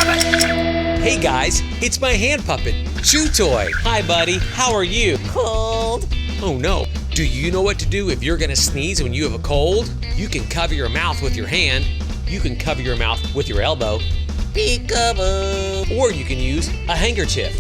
puppet! Hey guys, it's my hand puppet, Chew Toy. Hi buddy, how are you? Cold. Oh no, do you know what to do if you're gonna sneeze when you have a cold? You can cover your mouth with your hand. You can cover your mouth with your elbow. Peekaboo. Or you can use a handkerchief.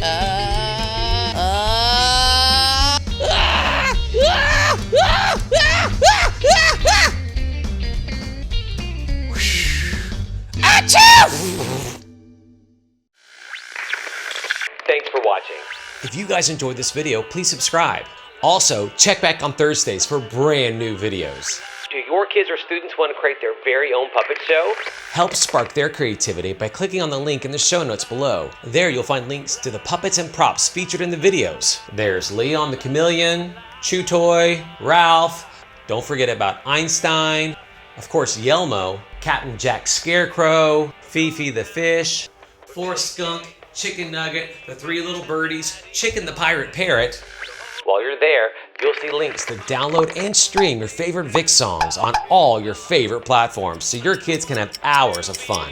Thanks for watching. If you guys enjoyed this video, please subscribe. Also, check back on Thursdays for brand new videos. Do your kids or students want to create their very own puppet show? Help spark their creativity by clicking on the link in the show notes below. There you'll find links to the puppets and props featured in the videos. There's Leon the Chameleon, Chew Toy, Ralph, don't forget about Einstein, of course Yelmo, Captain Jack Scarecrow, Fifi the Fish, Forrest Skunk, Chicken Nugget, the Three Little Birdies, Chicken the Pirate Parrot. While you're there, you'll see links to download and stream your favorite Vic songs on all your favorite platforms so your kids can have hours of fun.